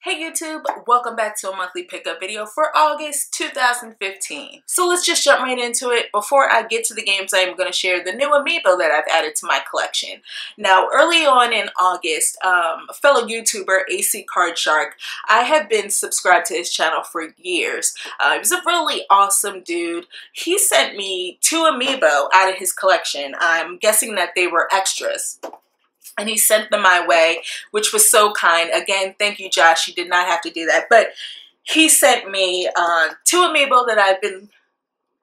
Hey YouTube, welcome back to a monthly pickup video for August 2015. So let's just jump right into it. Before I get to the games, I'm going to share the new amiibo that I've added to my collection. Now, early on in August, a fellow YouTuber, AC Card Shark, I have been subscribed to his channel for years. He was a really awesome dude. He sent me 2 amiibo out of his collection. I'm guessing that they were extras. And he sent them my way, which was so kind. Again, thank you, Josh. You did not have to do that. But he sent me 2 amiibo that I've been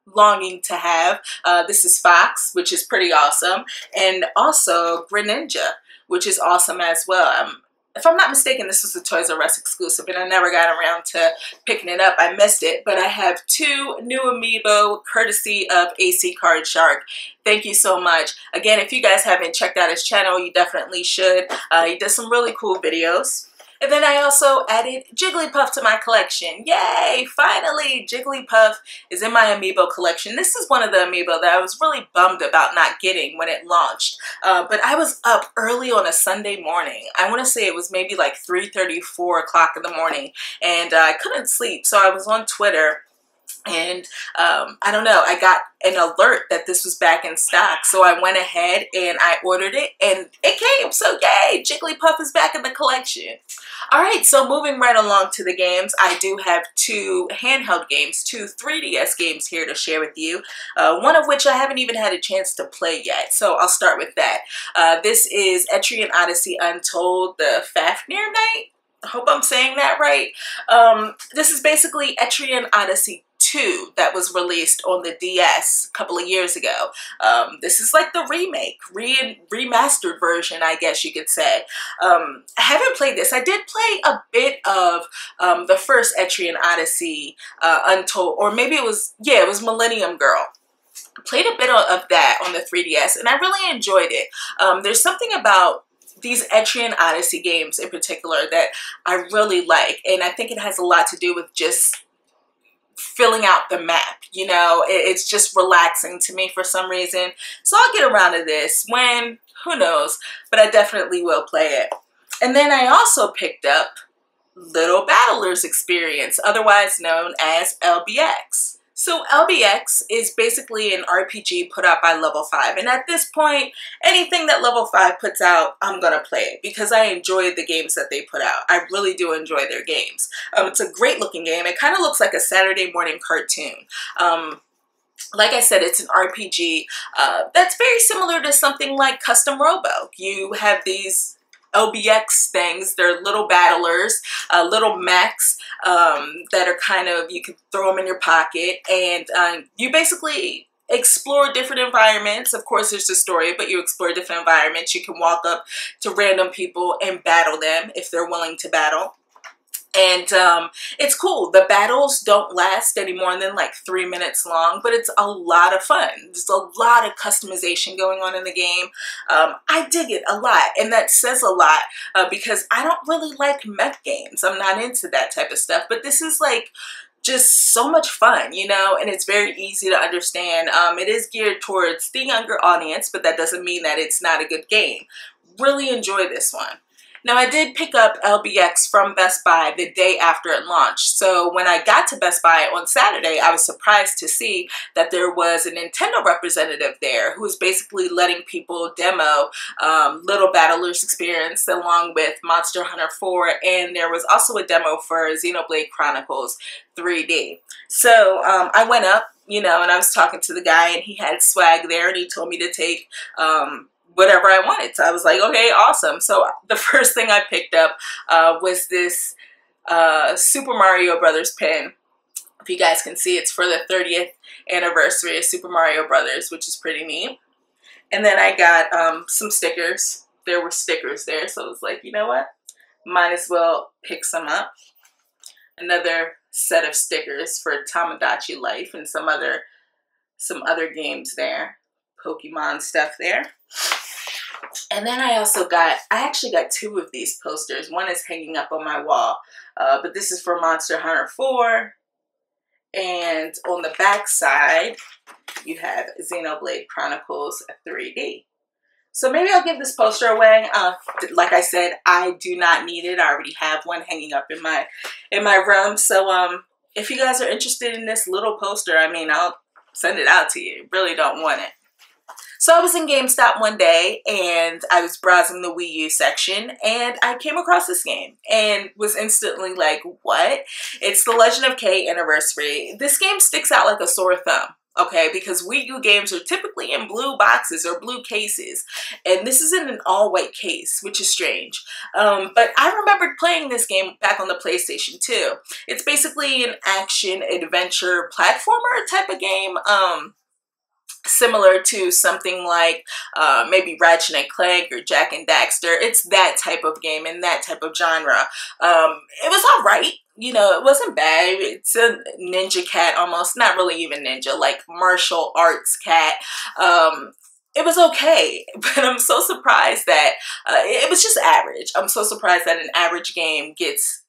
longing to have. This is Fox, which is pretty awesome. And also Greninja, which is awesome as well. If I'm not mistaken, this was a Toys R Us exclusive, and I never got around to picking it up. I missed it, but I have 2 new amiibo courtesy of AC Card Shark. Thank you so much. Again, if you guys haven't checked out his channel, you definitely should. He does some really cool videos. And then I also added Jigglypuff to my collection. Yay! Finally, Jigglypuff is in my amiibo collection. This is one of the amiibo that I was really bummed about not getting when it launched. But I was up early on a Sunday morning. I want to say it was maybe like 3:30, 4 o'clock in the morning. And I couldn't sleep, so I was on Twitter. And I don't know, I got an alert that this was back in stock. So I went ahead and I ordered it and it came. So yay, Jigglypuff is back in the collection. All right, so moving right along to the games, I do have 2 handheld games, 2 3DS games here to share with you. One of which I haven't even had a chance to play yet. So I'll start with that. This is Etrian Odyssey Untold, the Fafnir Night. I hope I'm saying that right. This is basically Etrian Odyssey 2 that was released on the DS a couple of years ago. This is like the remake, remastered version, I guess you could say. I haven't played this. I did play a bit of the first Etrian Odyssey Untold, or maybe it was Millennium Girl. Played a bit of that on the 3DS, and I really enjoyed it. There's something about these Etrian Odyssey games in particular that I really like, and I think it has a lot to do with just filling out the map. You know, it's just relaxing to me for some reason. So I'll get around to this when, who knows, but I definitely will play it. And then I also picked up Little Battlers Experience, otherwise known as LBX. So LBX is basically an RPG put out by Level 5. And at this point, anything that Level 5 puts out, I'm going to play it because I enjoy the games that they put out. I really do enjoy their games. It's a great looking game. It kind of looks like a Saturday morning cartoon. Like I said, it's an RPG that's very similar to something like Custom Robo. You have these LBX things. They're little battlers, little mechs that are kind of, you can throw them in your pocket, and you basically explore different environments. Of course, there's a story, but you explore different environments. You can walk up to random people and battle them if they're willing to battle. And it's cool. The battles don't last any more than like 3 minutes long, but it's a lot of fun. There's a lot of customization going on in the game. I dig it a lot, and that says a lot because I don't really like mech games. I'm not into that type of stuff, but this is like just so much fun, you know, and it's very easy to understand. It is geared towards the younger audience, but that doesn't mean that it's not a good game. Really enjoy this one. Now, I did pick up LBX from Best Buy the day after it launched. So when I got to Best Buy on Saturday, I was surprised to see that there was a Nintendo representative there who was basically letting people demo Little Battlers Experience along with Monster Hunter 4. And there was also a demo for Xenoblade Chronicles 3D. So I went up, you know, and I was talking to the guy, and he had swag there, and he told me to take whatever I wanted. So I was like, okay, awesome. So the first thing I picked up was this Super Mario Brothers pin. If you guys can see, it's for the 30th anniversary of Super Mario Brothers, which is pretty neat. And then I got some stickers. There were stickers there, so I was like, you know what? Might as well pick some up. Another set of stickers for Tamagotchi Life and some other games there. Pokemon stuff there. And then I actually got 2 of these posters. One is hanging up on my wall, but this is for Monster Hunter 4. And on the back side, you have Xenoblade Chronicles 3D. So maybe I'll give this poster away. Like I said, I do not need it. I already have one hanging up in my room. So if you guys are interested in this little poster, I mean, I'll send it out to you. Really don't want it. So I was in GameStop one day and I was browsing the Wii U section and I came across this game and was instantly like, what? It's The Legend of Kay Anniversary. This game sticks out like a sore thumb. Okay, because Wii U games are typically in blue boxes or blue cases, and this is in an all-white case, which is strange. But I remembered playing this game back on the PlayStation 2. It's basically an action-adventure platformer type of game. Similar to something like maybe Ratchet and Clank or Jak and Daxter. It's that type of game and that type of genre. It was all right. You know, it wasn't bad. It's a ninja cat almost. Not really even ninja, like martial arts cat. It was okay, but I'm so surprised that it was just average. I'm so surprised that an average game gets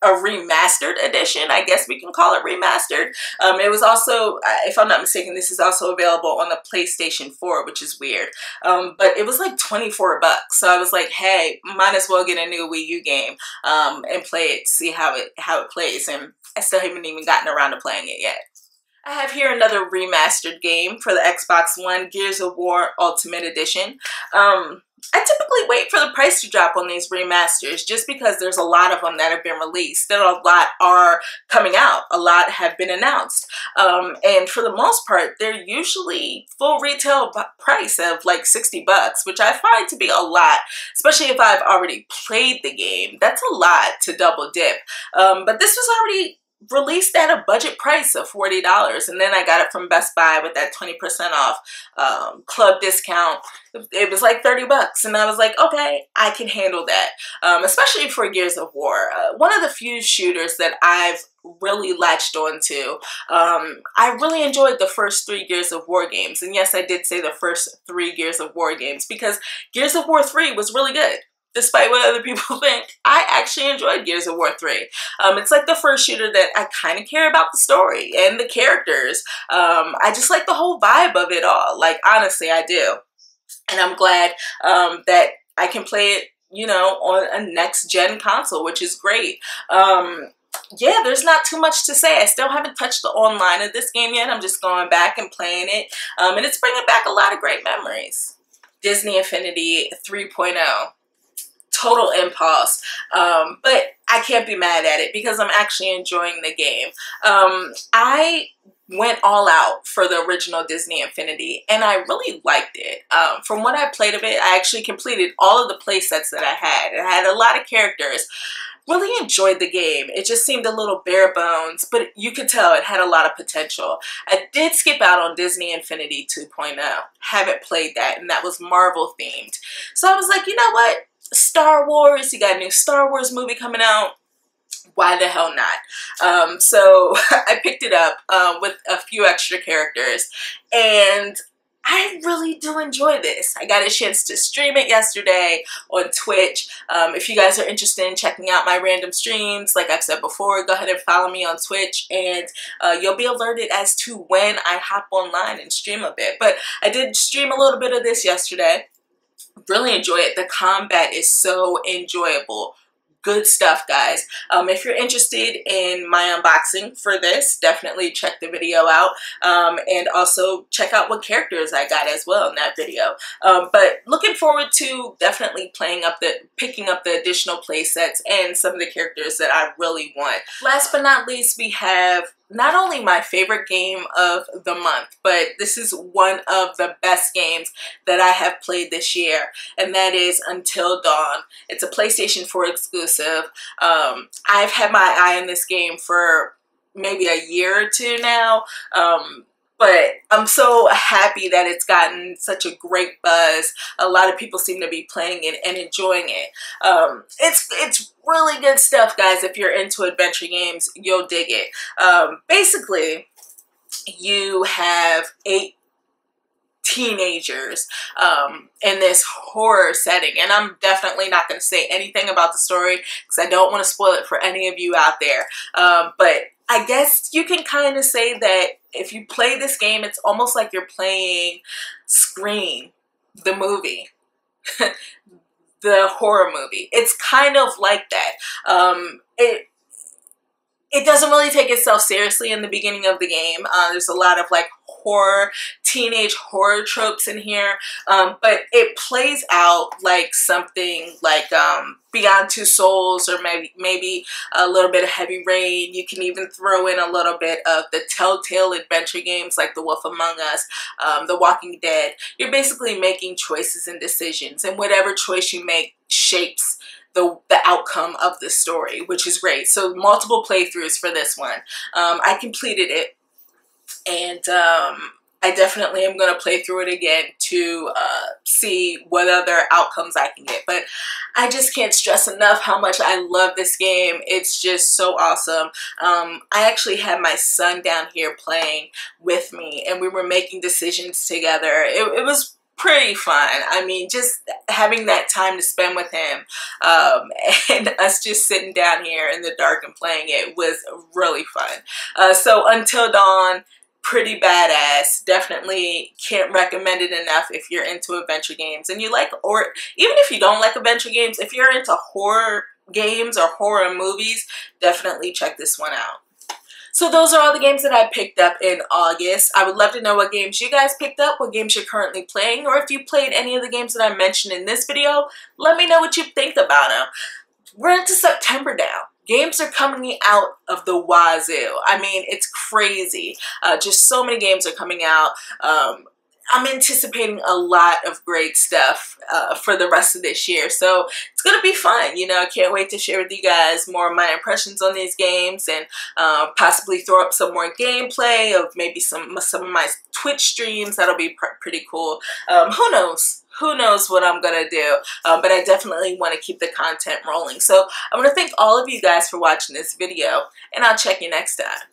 a remastered edition. I guess we can call it remastered. It was also, if I'm not mistaken, this is also available on the PlayStation 4, which is weird. But it was like 24 bucks. So I was like, hey, might as well get a new Wii U game and play it, see how it plays. And I still haven't even gotten around to playing it yet. I have here another remastered game for the Xbox One, Gears of War Ultimate Edition. I typically wait for the price to drop on these remasters just because there's a lot of them that have been released. There are a lot are coming out. A lot have been announced. And for the most part, they're usually full retail price of like 60 bucks, which I find to be a lot, especially if I've already played the game. That's a lot to double dip. But this was already released at a budget price of $40, and then I got it from Best Buy with that 20% off club discount. It was like 30 bucks, and I was like, okay, I can handle that, especially for Gears of War. One of the few shooters that I've really latched onto. I really enjoyed the first 3 Gears of War games, and yes, I did say the first 3 Gears of War games because Gears of War 3 was really good. Despite what other people think, I actually enjoyed Gears of War 3. It's like the first shooter that I kind of care about the story and the characters. I just like the whole vibe of it all. Like, honestly, I do. And I'm glad that I can play it, you know, on a next-gen console, which is great. Yeah, there's not too much to say. I still haven't touched the online of this game yet. I'm just going back and playing it. And it's bringing back a lot of great memories. Disney Infinity 3.0. Total impulse, but I can't be mad at it because I'm actually enjoying the game. I went all out for the original Disney Infinity and I really liked it. From what I played of it, I actually completed all of the play sets that I had. It had a lot of characters. Really enjoyed the game. It just seemed a little bare bones, but you could tell it had a lot of potential. I did skip out on Disney Infinity 2.0. Haven't played that, and that was Marvel themed. So I was like, you know what? Star Wars, you got a new Star Wars movie coming out. Why the hell not? So I picked it up with a few extra characters, and I really do enjoy this. I got a chance to stream it yesterday on Twitch. If you guys are interested in checking out my random streams, like I've said before, go ahead and follow me on Twitch, and you'll be alerted as to when I hop online and stream a bit. But I did stream a little bit of this yesterday. Really enjoy it. The combat is so enjoyable. Good stuff, guys. If you're interested in my unboxing for this, definitely check the video out. And also check out what characters I got as well in that video. But looking forward to definitely picking up the additional play sets and some of the characters that I really want. Last but not least, we have not only my favorite game of the month, but this is one of the best games that I have played this year, and that is Until Dawn. It's a PlayStation 4 exclusive. I've had my eye on this game for maybe a year or two now, but I'm so happy that it's gotten such a great buzz. A lot of people seem to be playing it and enjoying it. It's really good stuff, guys. If you're into adventure games, you'll dig it. Basically, you have 8 teenagers in this horror setting, and I'm definitely not going to say anything about the story because I don't want to spoil it for any of you out there. But I guess you can kind of say that if you play this game, it's almost like you're playing Scream the movie. The horror movie. It's kind of like that. It doesn't really take itself seriously in the beginning of the game. There's a lot of like horror, teenage horror tropes in here, but it plays out like something like Beyond Two Souls, or maybe a little bit of Heavy Rain. You can even throw in a little bit of the Telltale adventure games like The Wolf Among Us, The Walking Dead. You're basically making choices and decisions, and whatever choice you make shapes the outcome of the story, which is great. So multiple playthroughs for this one. I completed it, and I definitely am going to play through it again to see what other outcomes I can get. But I just can't stress enough how much I love this game. It's just so awesome. I actually had my son down here playing with me, and we were making decisions together. It was pretty fun. I mean, just having that time to spend with him, and us just sitting down here in the dark and playing it was really fun. So Until Dawn, pretty badass. Definitely can't recommend it enough if you're into adventure games and you like, or even if you don't like adventure games, if you're into horror games or horror movies, definitely check this one out. So those are all the games that I picked up in August. I would love to know what games you guys picked up, what games you're currently playing, or if you played any of the games that I mentioned in this video, let me know what you think about them. We're into September now. Games are coming out of the wazoo. I mean, it's crazy. Just so many games are coming out. I'm anticipating a lot of great stuff for the rest of this year. So it's going to be fun. You know, I can't wait to share with you guys more of my impressions on these games, and possibly throw up some more gameplay of maybe some of my Twitch streams. That'll be pretty cool. Who knows? Who knows what I'm going to do, but I definitely want to keep the content rolling. So I want to thank all of you guys for watching this video, and I'll check you next time.